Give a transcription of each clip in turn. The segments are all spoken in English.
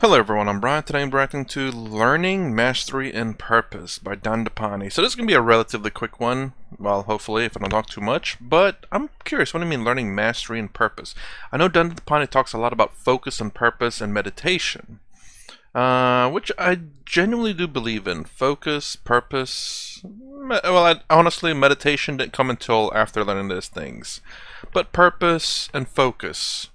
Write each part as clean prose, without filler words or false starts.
Hello everyone, I'm Brian. Today I'm reacting to Learning, Mastery, and Purpose by Dandapani. So this is going to be a relatively quick one, well hopefully if I don't talk too much, but I'm curious, what do you mean learning, mastery, and purpose? I know Dandapani talks a lot about focus and purpose and meditation, which I genuinely do believe in. Focus, purpose, honestly meditation didn't come until after learning these things. But purpose and focus.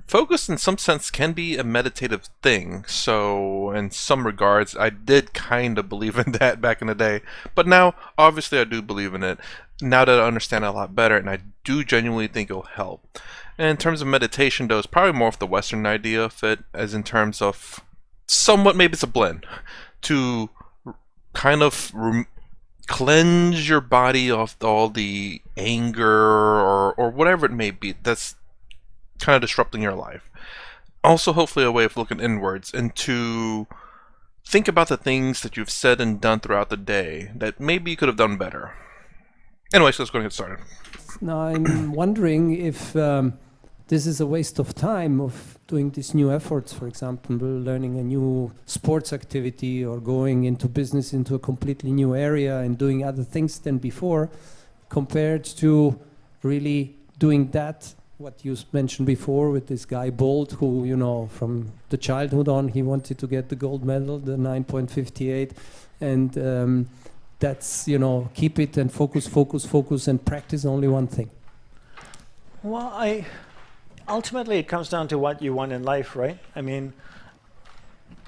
Focus in some sense can be a meditative thing, so in some regards I did kind of believe in that back in the day, but now obviously I do believe in it now that I understand it a lot better, and I do genuinely think it'll help. And in terms of meditation though, it's probably more of the Western idea of it, as in terms of somewhat, maybe it's a blend, to kind of cleanse your body of all the anger or whatever it may be that's kind of disrupting your life. Also, hopefully a way of looking inwards and to think about the things that you've said and done throughout the day that maybe you could have done better. Anyways, let's go and get started. Now I'm wondering if this is a waste of time of doing these new efforts, for example, learning a new sports activity or going into business into a completely new area and doing other things than before, compared to really doing that what you mentioned before with this guy Bolt, who, you know, from the childhood on, he wanted to get the gold medal, the 9.58, and that's, you know, keep it and focus and practice only one thing. Well, ultimately it comes down to what you want in life, right? I mean,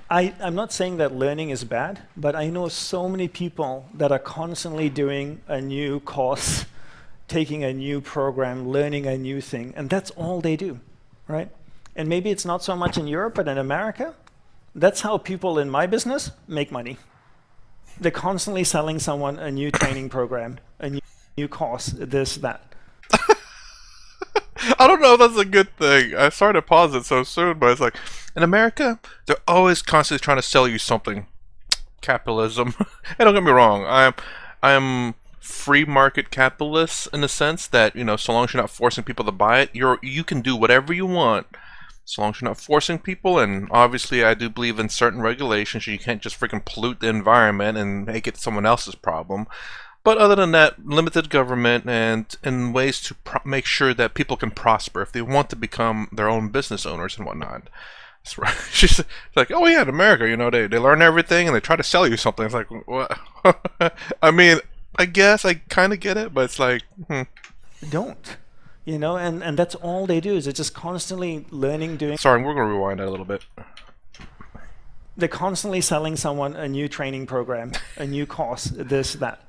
I'm not saying that learning is bad, but I know so many people that are constantly doing a new course, taking a new program, learning a new thing, and that's all they do, right? And maybe it's not so much in Europe, but in America, that's how people in my business make money. They're constantly selling someone a new training program, a new course, this, that. I don't know if that's a good thing. I started to pause it so soon, but it's like, in America, they're always constantly trying to sell you something. Capitalism. And don't get me wrong, I am free market capitalist in the sense that, you know, so long as you're not forcing people to buy it, you can do whatever you want, so long as you're not forcing people. And obviously I do believe in certain regulations. You can't just freaking pollute the environment and make it someone else's problem. But other than that, limited government and ways to make sure that people can prosper if they want to become their own business owners and whatnot. That's right. She's like, oh yeah, in America, you know, they learn everything and they try to sell you something. It's like, what? I mean, I guess I kind of get it, but it's like, Don't. You know, and that's all they do, is they're just constantly learning, doing. Sorry, we're going to rewind that a little bit. They're constantly selling someone a new training program, a new course, this, that.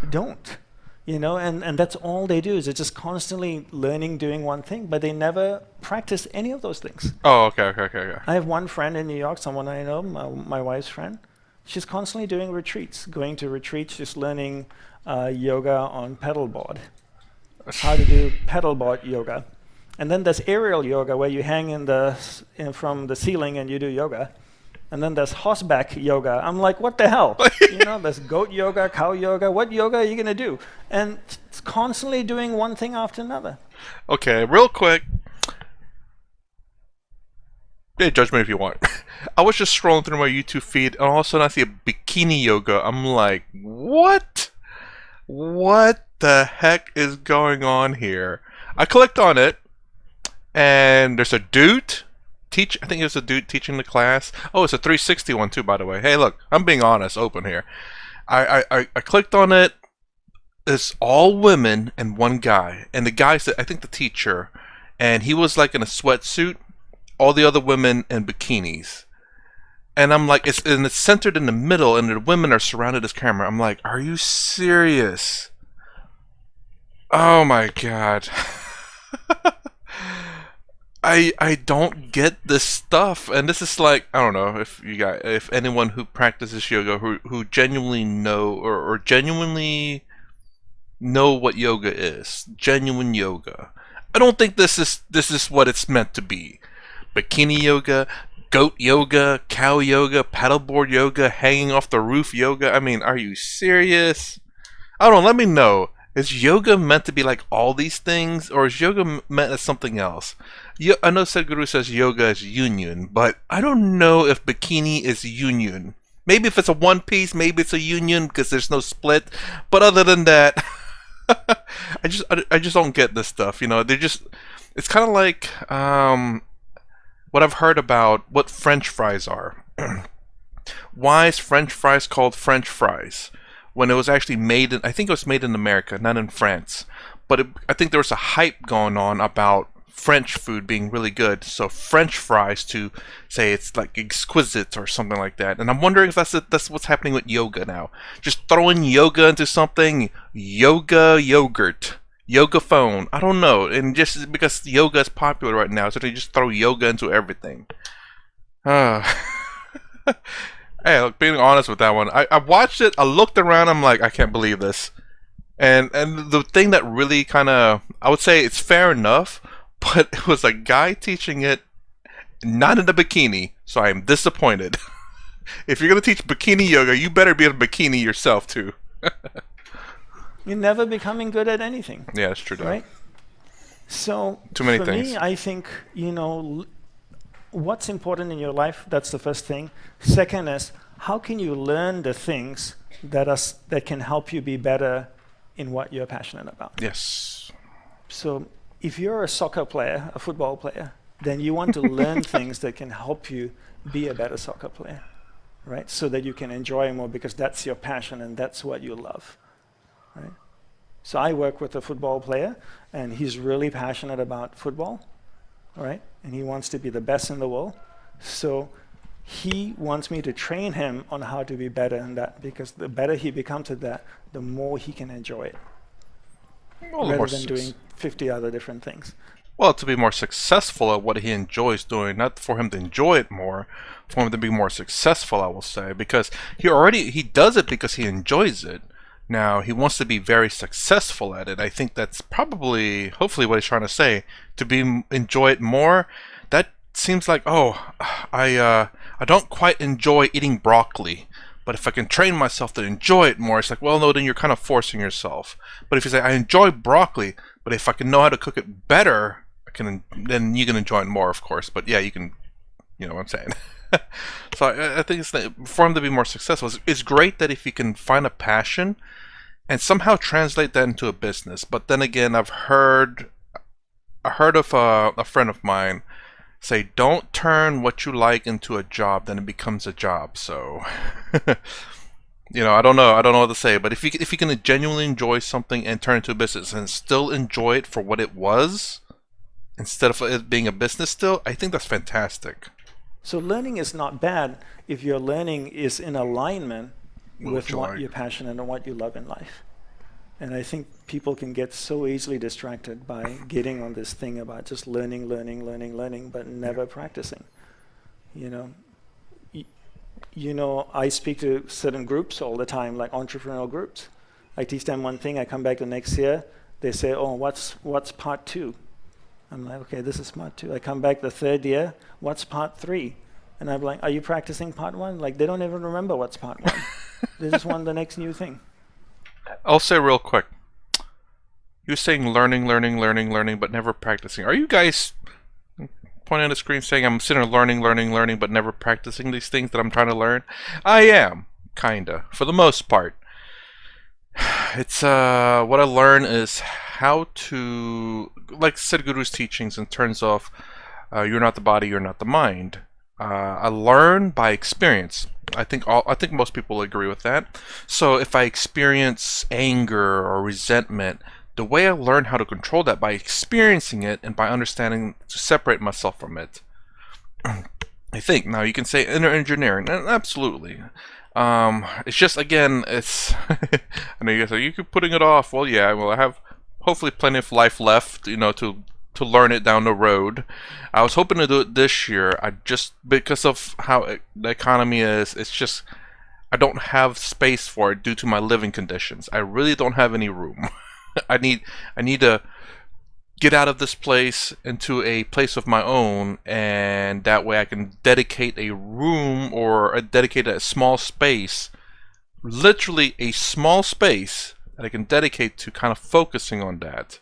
Don't. You know, and that's all they do, is they're just constantly learning, doing one thing, but they never practice any of those things. Oh, okay. I have one friend in New York, someone I know, my wife's friend. She's constantly doing retreats, going to retreats, just learning yoga on pedalboard, how to do pedalboard yoga. And then there's aerial yoga, where you hang from the ceiling and you do yoga. And then there's horseback yoga. I'm like, what the hell? You know, there's goat yoga, cow yoga. What yoga are you going to do? And it's constantly doing one thing after another. Okay, real quick. Yeah, judge me if you want. I was just scrolling through my YouTube feed, and all of a sudden I see a bikini yoga. I'm like, what? What the heck is going on here? I clicked on it, and there's a dude. I think it's a dude teaching the class. Oh, it's a 360 one too, by the way. Hey, look, I'm being honest, open here. I clicked on it. It's all women and one guy, and the guy's I think the teacher, and he was like in a sweatsuit. All the other women in bikinis, and I'm like, it's centered in the middle, and the women are surrounded this camera. I'm like, are you serious? Oh my god. I don't get this stuff, and this is like, I don't know if anyone who practices yoga who genuinely know or genuinely know what yoga is, genuine yoga. I don't think this is what it's meant to be. Bikini yoga, goat yoga, cow yoga, paddleboard yoga, hanging off the roof yoga. I mean, are you serious? I don't know, let me know Is yoga meant to be like all these things, or is yoga meant as something else? I know Sadhguru says yoga is union, but I don't know if bikini is union. Maybe if it's a one piece, maybe it's a union because there's no split. But other than that, I just don't get this stuff. You know, it's kind of like what I've heard about what French fries are. Why is French fries called French fries when it was actually made in, I think it was made in America, not in France. But I think there was a hype going on about French food being really good, so French fries to say it's like exquisite or something like that. And I'm wondering if that's what's happening with yoga now. Just throwing yoga into something, yoga yogurt, yoga phone. I don't know. And just because yoga is popular right now, so they just throw yoga into everything. Hey, look, being honest with that one, I watched it, I looked around, I'm like, I can't believe this. And the thing that really kind of, I would say it's fair enough, but it was a guy teaching it not in a bikini, so I am disappointed. If you're going to teach bikini yoga, you better be in a bikini yourself, too. You're never becoming good at anything. Yeah, that's true, though. Right? So, Too many for things. me, I think, you know, what's important in your life, that's the first thing. Second is, how can you learn the things that can help you be better in what you're passionate about? Yes. So if you're a soccer player, a football player, then you want to learn things that can help you be a better soccer player, right? So that you can enjoy more because that's your passion and that's what you love, right? So I work with a football player and he's really passionate about football, right? And he wants to be the best in the world. So he wants me to train him on how to be better in that, because the better he becomes at that, the more he can enjoy it. Well, rather than doing 50 other different things. Well, to be more successful at what he enjoys doing, not for him to enjoy it more, for him to be more successful, I will say, because he does it because he enjoys it. Now, he wants to be very successful at it. I think that's probably, hopefully what he's trying to say, to enjoy it more. That seems like, I don't quite enjoy eating broccoli, but if I can train myself to enjoy it more, it's like, well, no, then you're kind of forcing yourself. But if you say, I enjoy broccoli, but if I can know how to cook it better, then you can enjoy it more, of course. But yeah, you can, you know what I'm saying. So I think for him to be more successful, it's great that if you can find a passion and somehow translate that into a business. But then again, I heard of a friend of mine say, don't turn what you like into a job, then it becomes a job. So, you know, I don't know what to say, but if you can genuinely enjoy something and turn it into a business and still enjoy it for what it was, instead of it being a business still, I think that's fantastic. So learning is not bad if your learning is in alignment with what you're passionate and what you love in life. And I think people can get so easily distracted by getting on this thing about just learning, but never practicing. You know, I speak to certain groups all the time, like entrepreneurial groups. I teach them one thing, I come back the next year, they say, oh, what's part 2? I'm like, okay, this is part 2. I come back the third year, what's part 3? And I'm like, are you practicing part 1? Like, they don't even remember what's part 1. They just want the next new thing. I'll say real quick. You're saying learning, but never practicing. Are you guys pointing at the screen saying I'm sitting there learning, but never practicing these things that I'm trying to learn? I am, kinda, for the most part. It's what I learn is how to, like Sadhguru's teachings in terms of you're not the body, you're not the mind. I learn by experience. I think most people agree with that. So if I experience anger or resentment, the way I learn how to control that by experiencing it and by understanding to separate myself from it. I think now you can say inner engineering, absolutely. It's just, again, it's I know you guys are, you keep putting it off. Well, yeah, well, I have hopefully plenty of life left, you know, to learn it down the road. I was hoping to do it this year. I just, because of how the economy is, it's just, I don't have space for it due to my living conditions. I really don't have any room. I need to get out of this place into a place of my own, and that way I can dedicate a room or dedicate a small space, literally a small space, that I can dedicate to kind of focusing on that.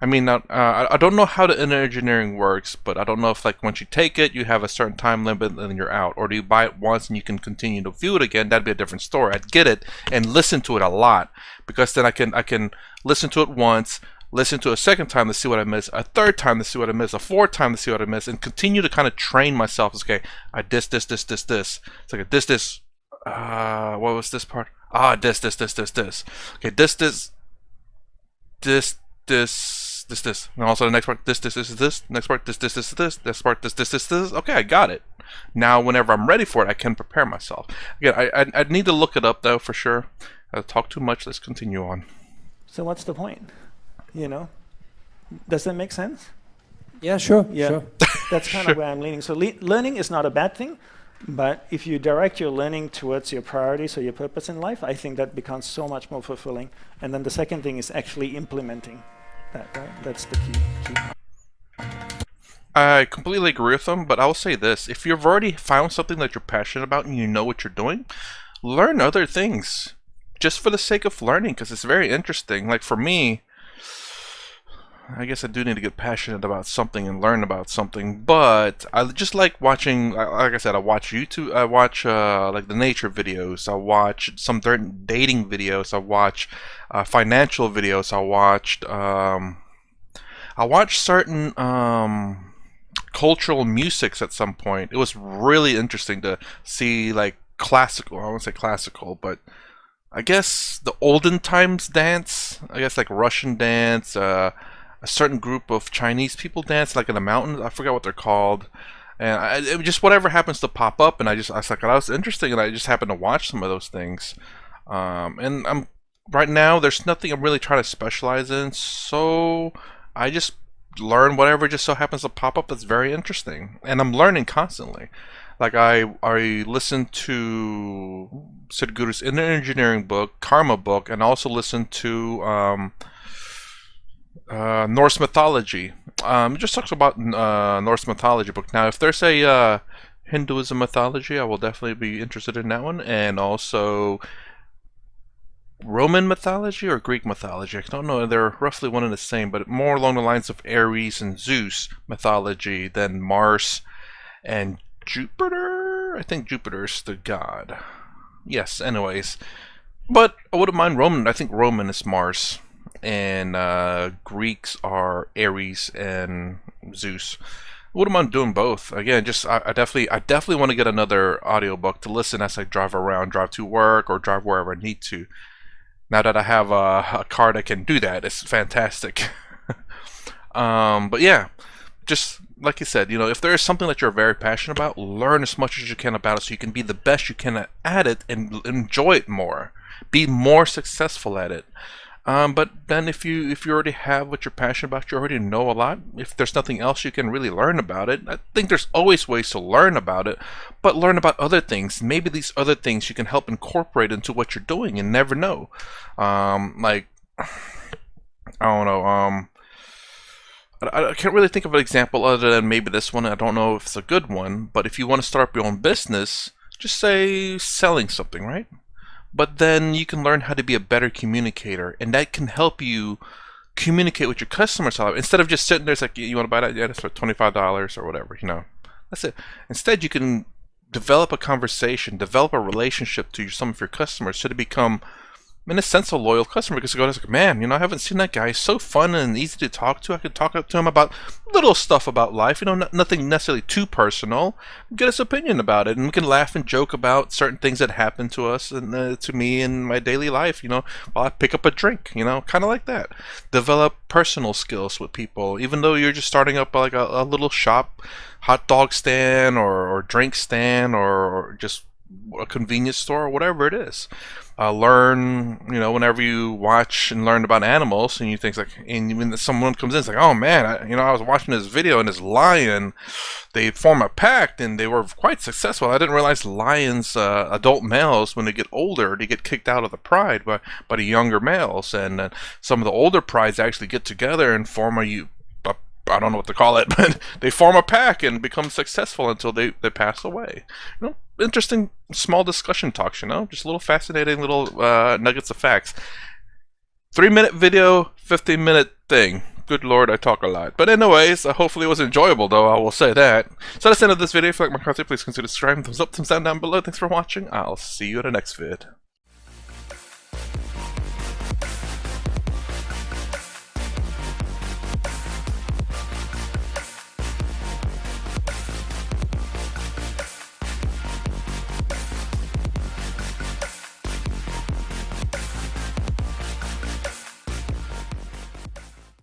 I mean, I don't know how the inner engineering works, but I don't know if like once you take it, you have a certain time limit and then you're out, or do you buy it once and you can continue to view it again? That'd be a different story. I'd get it and listen to it a lot, because then I can listen to it once, listen to it a second time to see what I missed, a third time to see what I missed, a fourth time to see what I missed, and continue to kind of train myself. Okay, I this. It's like a this. What was this part? This. Okay, this. And also the next part, this. Next part, this. This part, this. Okay, I got it. Now, whenever I'm ready for it, I can prepare myself. Again, I need to look it up, though, for sure. I'll talk too much. Let's continue on. So what's the point? You know? Does that make sense? Yeah, sure. Yeah. Sure. That's kind of where I'm leaning. So learning is not a bad thing, but if you direct your learning towards your priorities or your purpose in life, I think that becomes so much more fulfilling. And then the second thing is actually implementing that, right? That's the key. I completely agree with them, but I'll say this. If you've already found something that you're passionate about and you know what you're doing, learn other things just for the sake of learning, because it's very interesting. Like for me, I guess I do need to get passionate about something and learn about something, but I just like watching, like I said, I watch YouTube, I watch like the nature videos, I watch some dating videos, I watch financial videos, I watched certain cultural musics at some point. It was really interesting to see like classical, I won't say classical, but I guess the olden times dance, I guess like Russian dance, a certain group of Chinese people dance like in the mountains. I forgot what they're called, and it just whatever happens to pop up, and I was like, that was interesting, and I just happened to watch some of those things. And I'm right now there's nothing I'm really trying to specialize in, so I just learn whatever just so happens to pop up that's very interesting, and I'm learning constantly. Like I listened to Sadhguru's Inner Engineering book, Karma book, and also listened to Norse mythology. It just talks about Norse mythology book. Now, if there's a Hinduism mythology, I will definitely be interested in that one, and also Roman mythology or Greek mythology. I don't know. They're roughly one and the same, but more along the lines of Ares and Zeus mythology than Mars and Jupiter. I think Jupiter's the god. Yes. Anyways, but I wouldn't mind Roman. I think Roman is Mars, and Greeks are Ares and Zeus. I wouldn't mind doing both. Again, just I definitely want to get another audiobook to listen as I drive around, drive to work, or drive wherever I need to. Now that I have a car that can do that, it's fantastic. But yeah, just like you said, if there is something that you're very passionate about, learn as much as you can about it so you can be the best you can at it and enjoy it more. Be more successful at it. But then if you already have what you're passionate about, you already know a lot. If there's nothing else you can really learn about it, I think there's always ways to learn about it, but learn about other things. Maybe these other things you can help incorporate into what you're doing and never know. Like, I don't know, I can't really think of an example other than maybe this one. I don't know if it's a good one, but if you want to start up your own business, just say selling something, right? But then you can learn how to be a better communicator, and that can help you communicate with your customers. Instead of just sitting there, it's like, you want to buy that? Yeah, it's for $25 or whatever, That's it. Instead, you can develop a conversation, develop a relationship to some of your customers so to become, in a sense, a loyal customer, because you go, like, man, I haven't seen that guy. He's so fun and easy to talk to. I can talk to him about little stuff about life, nothing necessarily too personal. Get his opinion about it, and we can laugh and joke about certain things that happen to us and to me in my daily life, while I pick up a drink, kind of like that. Develop personal skills with people, even though you're just starting up like a little shop, hot dog stand or drink stand or just a convenience store or whatever it is. Learn, whenever you watch and learn about animals, and you think and when someone comes in, it's like, oh man, I was watching this video and this lion, they form a pact and they were quite successful. I didn't realize lions, adult males, when they get older, they get kicked out of the pride by the younger males, and some of the older prides actually get together and form I don't know what to call it, but they form a pack and become successful until they pass away. Interesting small discussion talks, just little fascinating little nuggets of facts. 3-minute video, 15-minute thing. Good lord, I talk a lot. But anyways, hopefully it was enjoyable though, I will say that. So that's the end of this video. If you like my content, please consider subscribing. Thumbs up, thumbs down below. Thanks for watching. I'll see you in the next vid.